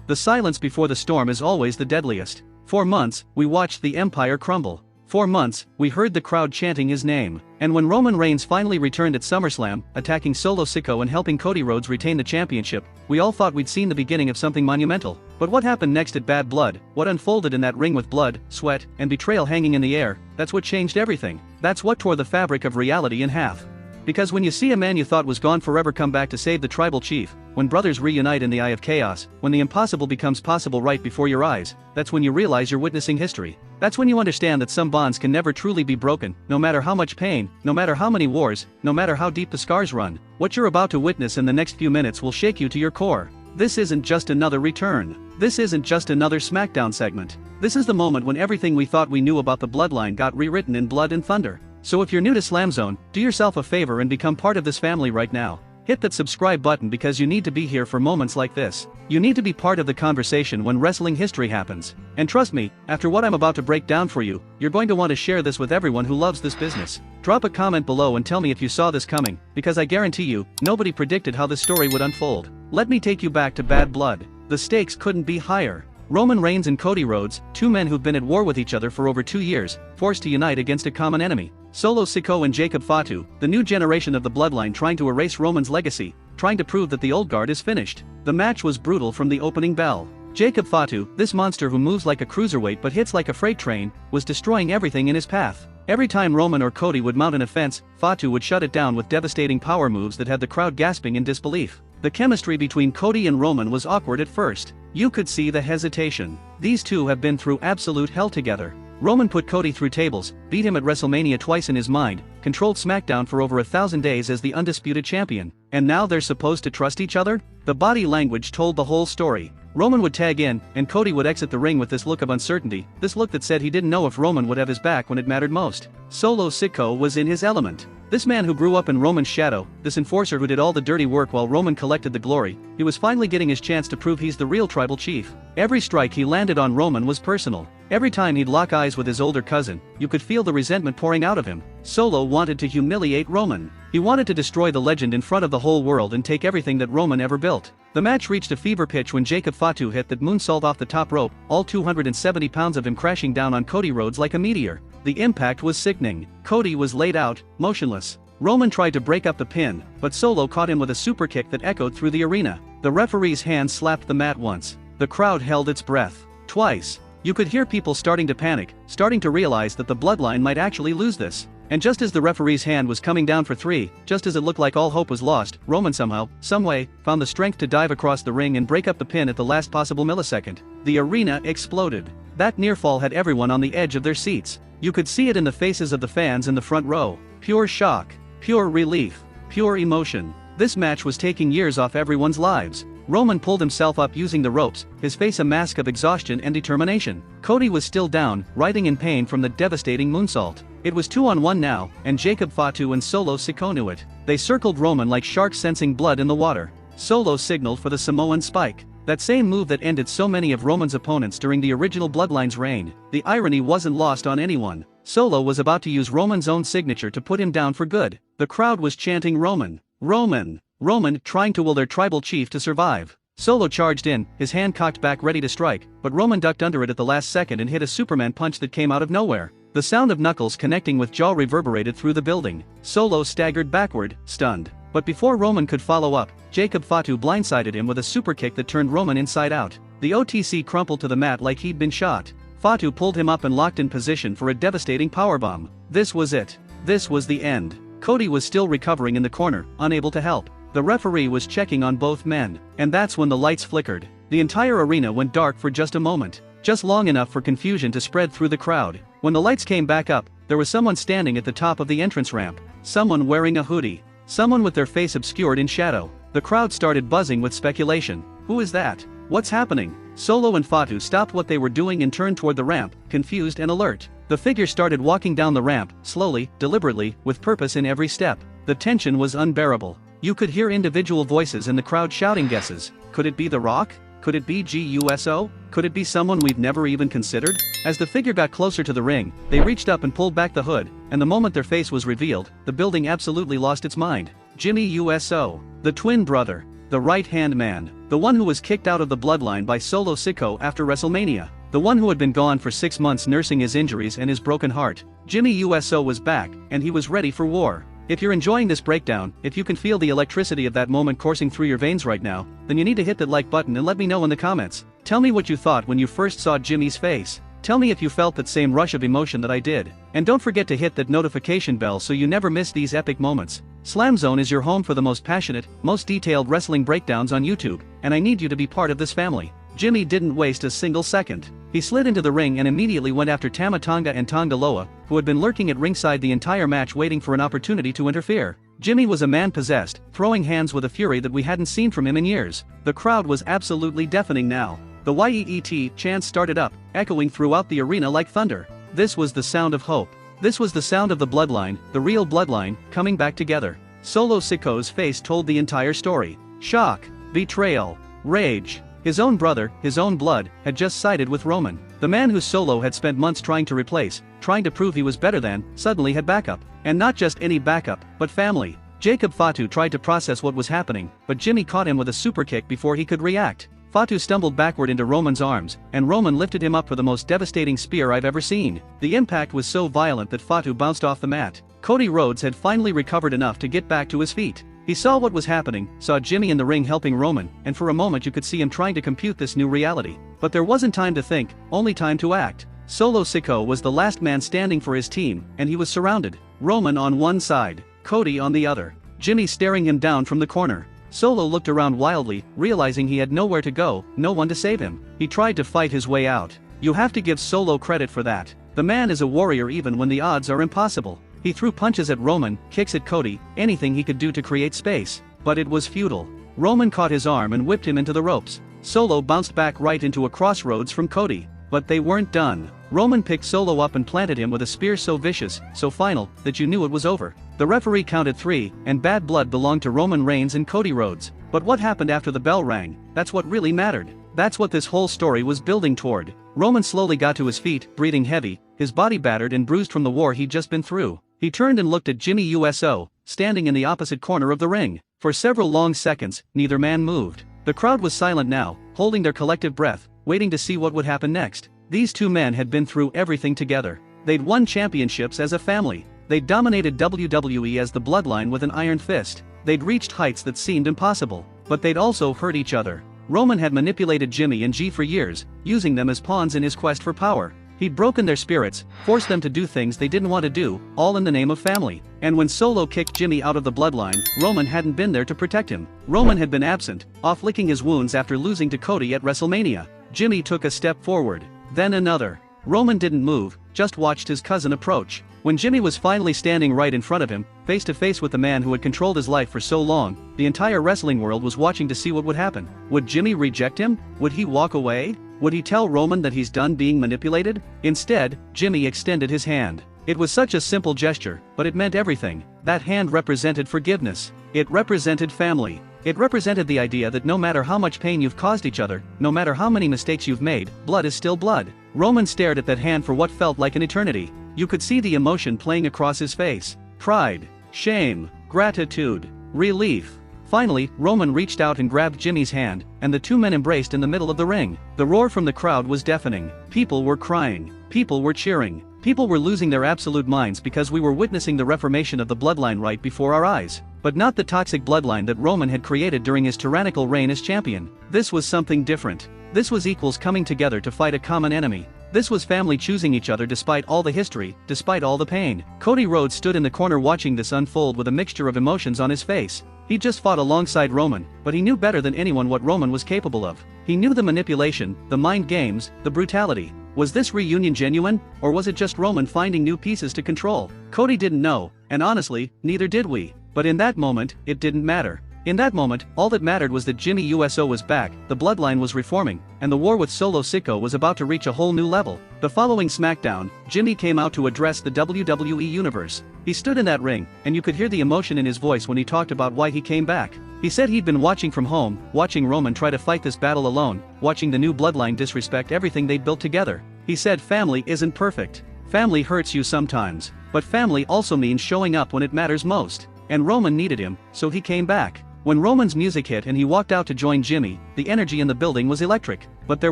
The silence before the storm is always the deadliest. For months, we watched the empire crumble. For months, we heard the crowd chanting his name. And when Roman Reigns finally returned at SummerSlam, attacking Solo Sikoa and helping Cody Rhodes retain the championship, we all thought we'd seen the beginning of something monumental. But what happened next at Bad Blood, what unfolded in that ring with blood, sweat, and betrayal hanging in the air, that's what changed everything. That's what tore the fabric of reality in half. Because when you see a man you thought was gone forever come back to save the tribal chief, when brothers reunite in the eye of chaos, when the impossible becomes possible right before your eyes, that's when you realize you're witnessing history. That's when you understand that some bonds can never truly be broken, no matter how much pain, no matter how many wars, no matter how deep the scars run. What you're about to witness in the next few minutes will shake you to your core. This isn't just another return. This isn't just another SmackDown segment. This is the moment when everything we thought we knew about the Bloodline got rewritten in blood and thunder. So if you're new to SlamZone, do yourself a favor and become part of this family right now. Hit that subscribe button because you need to be here for moments like this. You need to be part of the conversation when wrestling history happens. And trust me, after what I'm about to break down for you, you're going to want to share this with everyone who loves this business. Drop a comment below and tell me if you saw this coming, because I guarantee you, nobody predicted how this story would unfold. Let me take you back to Bad Blood. The stakes couldn't be higher. Roman Reigns and Cody Rhodes, two men who've been at war with each other for over 2 years, forced to unite against a common enemy. Solo Sikoa and Jacob Fatu, the new generation of the Bloodline trying to erase Roman's legacy, trying to prove that the old guard is finished. The match was brutal from the opening bell. Jacob Fatu, this monster who moves like a cruiserweight but hits like a freight train, was destroying everything in his path. Every time Roman or Cody would mount an offense, Fatu would shut it down with devastating power moves that had the crowd gasping in disbelief. The chemistry between Cody and Roman was awkward at first. You could see the hesitation. These two have been through absolute hell together. Roman put Cody through tables, beat him at WrestleMania twice in his mind, controlled SmackDown for over 1,000 days as the undisputed champion. And now they're supposed to trust each other? The body language told the whole story. Roman would tag in, and Cody would exit the ring with this look of uncertainty, this look that said he didn't know if Roman would have his back when it mattered most. Solo Sikoa was in his element. This man who grew up in Roman's shadow, this enforcer who did all the dirty work while Roman collected the glory, he was finally getting his chance to prove he's the real tribal chief. Every strike he landed on Roman was personal. Every time he'd lock eyes with his older cousin, you could feel the resentment pouring out of him. Solo wanted to humiliate Roman. He wanted to destroy the legend in front of the whole world and take everything that Roman ever built. The match reached a fever pitch when Jacob Fatu hit that moonsault off the top rope, all 270 pounds of him crashing down on Cody Rhodes like a meteor. The impact was sickening. Cody was laid out, motionless. Roman tried to break up the pin, but Solo caught him with a super kick that echoed through the arena. The referee's hand slapped the mat once. The crowd held its breath. Twice. You could hear people starting to panic, starting to realize that the Bloodline might actually lose this. And just as the referee's hand was coming down for 3, just as it looked like all hope was lost, Roman somehow, someway, found the strength to dive across the ring and break up the pin at the last possible millisecond. The arena exploded. That near fall had everyone on the edge of their seats. You could see it in the faces of the fans in the front row. Pure shock. Pure relief. Pure emotion. This match was taking years off everyone's lives. Roman pulled himself up using the ropes, his face a mask of exhaustion and determination. Cody was still down, writhing in pain from the devastating moonsault. It was 2-on-1 now, and Jacob Fatu and Solo Sikoa knew it. They circled Roman like sharks sensing blood in the water. Solo signaled for the Samoan spike. That same move that ended so many of Roman's opponents during the original Bloodline's reign. The irony wasn't lost on anyone. Solo was about to use Roman's own signature to put him down for good. The crowd was chanting Roman. Roman. Roman, trying to will their tribal chief to survive. Solo charged in, his hand cocked back ready to strike, but Roman ducked under it at the last second and hit a Superman punch that came out of nowhere. The sound of knuckles connecting with jaw reverberated through the building. Solo staggered backward, stunned. But before Roman could follow up, Jacob Fatu blindsided him with a super kick that turned Roman inside out. The OTC crumpled to the mat like he'd been shot. Fatu pulled him up and locked in position for a devastating powerbomb. This was it. This was the end. Cody was still recovering in the corner, unable to help. The referee was checking on both men. And that's when the lights flickered. The entire arena went dark for just a moment. Just long enough for confusion to spread through the crowd. When the lights came back up, there was someone standing at the top of the entrance ramp. Someone wearing a hoodie. Someone with their face obscured in shadow. The crowd started buzzing with speculation. Who is that? What's happening? Solo and Fatu stopped what they were doing and turned toward the ramp, confused and alert. The figure started walking down the ramp, slowly, deliberately, with purpose in every step. The tension was unbearable. You could hear individual voices in the crowd shouting guesses. Could it be The Rock? Could it be GUSO? Could it be someone we've never even considered? As the figure got closer to the ring, they reached up and pulled back the hood, and the moment their face was revealed, the building absolutely lost its mind. Jimmy USO. The twin brother. the right-hand man, the one who was kicked out of the Bloodline by Solo Sikoa after WrestleMania, the one who had been gone for 6 months nursing his injuries and his broken heart. Jimmy USO was back, and he was ready for war. If you're enjoying this breakdown, if you can feel the electricity of that moment coursing through your veins right now, then you need to hit that like button and let me know in the comments. Tell me what you thought when you first saw Jimmy's face. Tell me if you felt that same rush of emotion that I did. And don't forget to hit that notification bell so you never miss these epic moments. SlamZone is your home for the most passionate, most detailed wrestling breakdowns on YouTube, and I need you to be part of this family. Jimmy didn't waste a single second. He slid into the ring and immediately went after Tama Tonga and Tonga Loa, who had been lurking at ringside the entire match waiting for an opportunity to interfere. Jimmy was a man possessed, throwing hands with a fury that we hadn't seen from him in years. The crowd was absolutely deafening now. The YEET chants started up, echoing throughout the arena like thunder. This was the sound of hope. This was the sound of the Bloodline, the real Bloodline, coming back together. Solo Sikoa's face told the entire story. Shock, betrayal, rage. His own brother, his own blood, had just sided with Roman. The man who Solo had spent months trying to replace, trying to prove he was better than, suddenly had backup. And not just any backup, but family. Jacob Fatu tried to process what was happening, but Jimmy caught him with a super kick before he could react. Fatu stumbled backward into Roman's arms, and Roman lifted him up for the most devastating spear I've ever seen. The impact was so violent that Fatu bounced off the mat. Cody Rhodes had finally recovered enough to get back to his feet. He saw what was happening, saw Jimmy in the ring helping Roman, and for a moment you could see him trying to compute this new reality. But there wasn't time to think, only time to act. Solo Sikoa was the last man standing for his team, and he was surrounded. Roman on one side, Cody on the other. Jimmy staring him down from the corner. Solo looked around wildly, realizing he had nowhere to go, no one to save him. He tried to fight his way out. You have to give Solo credit for that. The man is a warrior even when the odds are impossible. He threw punches at Roman, kicks at Cody, anything he could do to create space. But it was futile. Roman caught his arm and whipped him into the ropes. Solo bounced back right into a crossroads from Cody. But they weren't done. Roman picked Solo up and planted him with a spear so vicious, so final, that you knew it was over. The referee counted 3, and bad blood belonged to Roman Reigns and Cody Rhodes. But what happened after the bell rang? That's what really mattered. That's what this whole story was building toward. Roman slowly got to his feet, breathing heavy, his body battered and bruised from the war he'd just been through. He turned and looked at Jimmy USO, standing in the opposite corner of the ring. For several long seconds, neither man moved. The crowd was silent now, holding their collective breath, waiting to see what would happen next. These two men had been through everything together. They'd won championships as a family. They'd dominated WWE as the Bloodline with an iron fist. They'd reached heights that seemed impossible. But they'd also hurt each other. Roman had manipulated Jimmy and G for years, using them as pawns in his quest for power. He'd broken their spirits, forced them to do things they didn't want to do, all in the name of family. And when Solo kicked Jimmy out of the Bloodline, Roman hadn't been there to protect him. Roman had been absent, off licking his wounds after losing to Cody at WrestleMania. Jimmy took a step forward. Then another. Roman didn't move, just watched his cousin approach. When Jimmy was finally standing right in front of him, face to face with the man who had controlled his life for so long, the entire wrestling world was watching to see what would happen. Would Jimmy reject him? Would he walk away? Would he tell Roman that he's done being manipulated? Instead, Jimmy extended his hand. It was such a simple gesture, but it meant everything. That hand represented forgiveness. It represented family. It represented the idea that no matter how much pain you've caused each other, no matter how many mistakes you've made, blood is still blood. Roman stared at that hand for what felt like an eternity. You could see the emotion playing across his face. Pride, shame, gratitude, relief. Finally, Roman reached out and grabbed Jimmy's hand, and the two men embraced in the middle of the ring. The roar from the crowd was deafening. People were crying. People were cheering. People were losing their absolute minds because we were witnessing the reformation of the Bloodline right before our eyes. But not the toxic bloodline that Roman had created during his tyrannical reign as champion. This was something different. This was equals coming together to fight a common enemy. This was family choosing each other despite all the history, despite all the pain. Cody Rhodes stood in the corner watching this unfold with a mixture of emotions on his face. He just fought alongside Roman, but he knew better than anyone what Roman was capable of. He knew the manipulation, the mind games, the brutality. Was this reunion genuine, or was it just Roman finding new pieces to control? Cody didn't know, and honestly, neither did we. But in that moment, it didn't matter. In that moment, all that mattered was that Jimmy USO was back, the Bloodline was reforming, and the war with Solo Sikoa was about to reach a whole new level. The following SmackDown, Jimmy came out to address the WWE Universe. He stood in that ring, and you could hear the emotion in his voice when he talked about why he came back. He said he'd been watching from home, watching Roman try to fight this battle alone, watching the new Bloodline disrespect everything they'd built together. He said family isn't perfect. Family hurts you sometimes, but family also means showing up when it matters most. And Roman needed him, so he came back. When Roman's music hit and he walked out to join Jimmy, the energy in the building was electric. But there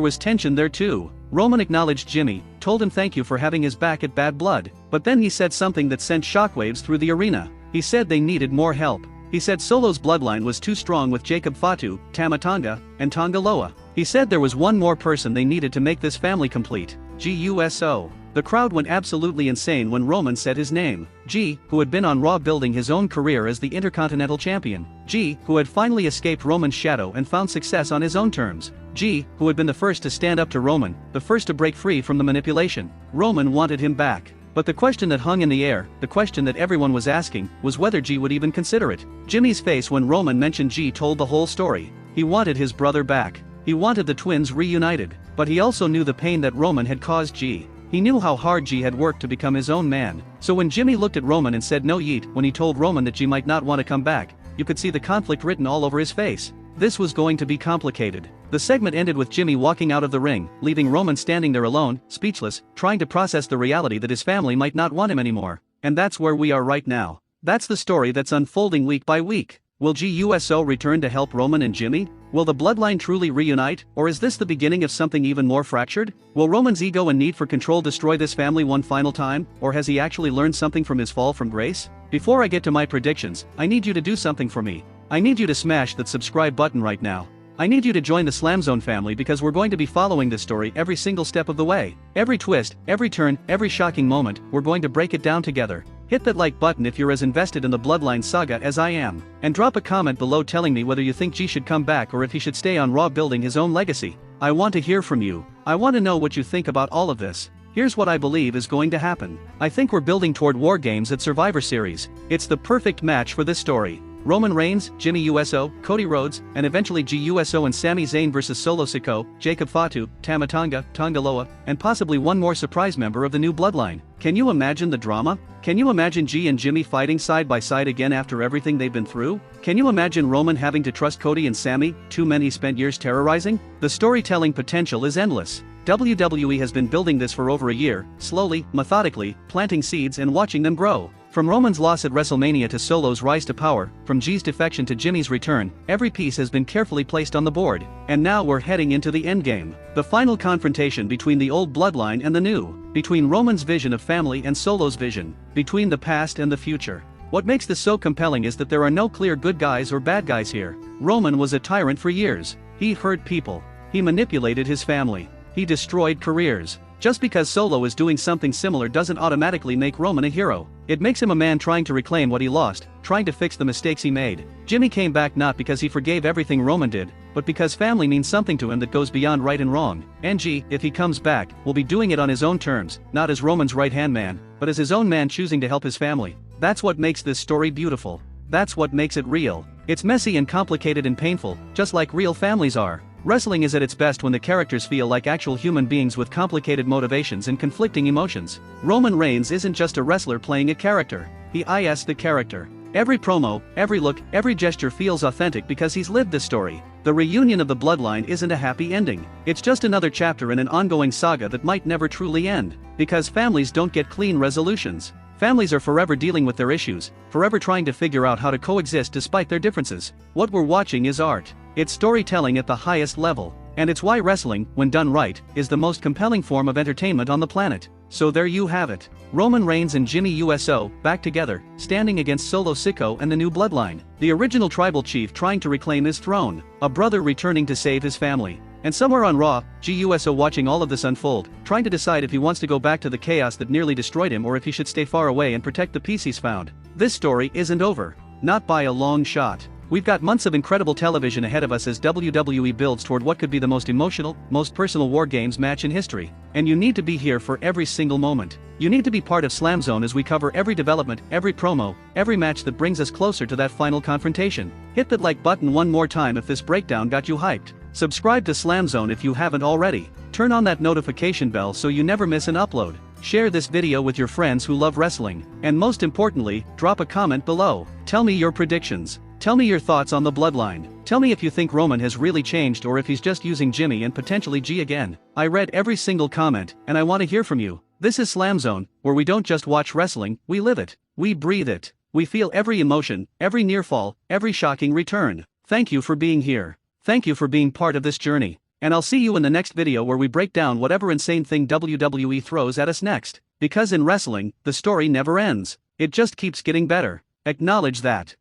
was tension there too. Roman acknowledged Jimmy, told him thank you for having his back at Bad Blood. But then he said something that sent shockwaves through the arena. He said they needed more help. He said Solo's bloodline was too strong with Jacob Fatu, Tama Tonga, and Tonga Loa. He said there was one more person they needed to make this family complete. GUSO. The crowd went absolutely insane when Roman said his name. G, who had been on Raw building his own career as the Intercontinental Champion. G, who had finally escaped Roman's shadow and found success on his own terms. G, who had been the first to stand up to Roman, the first to break free from the manipulation. Roman wanted him back. But the question that hung in the air, the question that everyone was asking, was whether G would even consider it. Jimmy's face when Roman mentioned G told the whole story. He wanted his brother back. He wanted the twins reunited. But he also knew the pain that Roman had caused G. He knew how hard G had worked to become his own man. So when Jimmy looked at Roman and said no yeet when he told Roman that G might not want to come back, you could see the conflict written all over his face. This was going to be complicated. The segment ended with Jimmy walking out of the ring, leaving Roman standing there alone, speechless, trying to process the reality that his family might not want him anymore. And that's where we are right now. That's the story that's unfolding week by week. Will GUSO return to help Roman and Jimmy? Will the bloodline truly reunite, or is this the beginning of something even more fractured? Will Roman's ego and need for control destroy this family one final time, or has he actually learned something from his fall from grace? Before I get to my predictions, I need you to do something for me. I need you to smash that subscribe button right now. I need you to join the SLAMZONE family because we're going to be following this story every single step of the way. Every twist, every turn, every shocking moment, we're going to break it down together. Hit that like button if you're as invested in the Bloodline saga as I am. And drop a comment below telling me whether you think G should come back or if he should stay on Raw building his own legacy. I want to hear from you. I want to know what you think about all of this. Here's what I believe is going to happen. I think we're building toward War Games at Survivor Series. It's the perfect match for this story. Roman Reigns, Jimmy USO, Cody Rhodes, and eventually GUSO and Sami Zayn versus Solo Sikoa, Jacob Fatu, Tama Tonga, Tonga Loa, and possibly one more surprise member of the new bloodline. Can you imagine the drama? Can you imagine G and Jimmy fighting side by side again after everything they've been through? Can you imagine Roman having to trust Cody and Sami, two men he spent years terrorizing? The storytelling potential is endless. WWE has been building this for over a year, slowly, methodically, planting seeds and watching them grow. From Roman's loss at WrestleMania to Solo's rise to power, from G's defection to Jimmy's return, every piece has been carefully placed on the board. And now we're heading into the endgame. The final confrontation between the old bloodline and the new. Between Roman's vision of family and Solo's vision. Between the past and the future. What makes this so compelling is that there are no clear good guys or bad guys here. Roman was a tyrant for years. He hurt people. He manipulated his family. He destroyed careers. Just because Solo is doing something similar doesn't automatically make Roman a hero. It makes him a man trying to reclaim what he lost, trying to fix the mistakes he made. Jimmy came back not because he forgave everything Roman did, but because family means something to him that goes beyond right and wrong. And G, if he comes back, will be doing it on his own terms, not as Roman's right-hand man, but as his own man choosing to help his family. That's what makes this story beautiful. That's what makes it real. It's messy and complicated and painful, just like real families are. Wrestling is at its best when the characters feel like actual human beings with complicated motivations and conflicting emotions. Roman Reigns isn't just a wrestler playing a character. He is the character. Every promo, every look, every gesture feels authentic because he's lived this story. The reunion of the bloodline isn't a happy ending. It's just another chapter in an ongoing saga that might never truly end. Because families don't get clean resolutions. Families are forever dealing with their issues, forever trying to figure out how to coexist despite their differences. What we're watching is art. It's storytelling at the highest level. And it's why wrestling, when done right, is the most compelling form of entertainment on the planet. So there you have it. Roman Reigns and Jimmy USO, back together, standing against Solo Sikoa and the new bloodline. The original tribal chief trying to reclaim his throne. A brother returning to save his family. And somewhere on Raw, GUSO watching all of this unfold, trying to decide if he wants to go back to the chaos that nearly destroyed him or if he should stay far away and protect the peace he's found. This story isn't over. Not by a long shot. We've got months of incredible television ahead of us as WWE builds toward what could be the most emotional, most personal War Games match in history. And you need to be here for every single moment. You need to be part of SLAMZONE as we cover every development, every promo, every match that brings us closer to that final confrontation. Hit that like button one more time if this breakdown got you hyped. Subscribe to SLAMZONE if you haven't already. Turn on that notification bell so you never miss an upload. Share this video with your friends who love wrestling. And most importantly, drop a comment below. Tell me your predictions. Tell me your thoughts on the bloodline. Tell me if you think Roman has really changed or if he's just using Jimmy and potentially G again. I read every single comment, and I want to hear from you. This is SLAMZONE, where we don't just watch wrestling, we live it. We breathe it. We feel every emotion, every near fall, every shocking return. Thank you for being here. Thank you for being part of this journey. And I'll see you in the next video where we break down whatever insane thing WWE throws at us next. Because in wrestling, the story never ends. It just keeps getting better. Acknowledge that.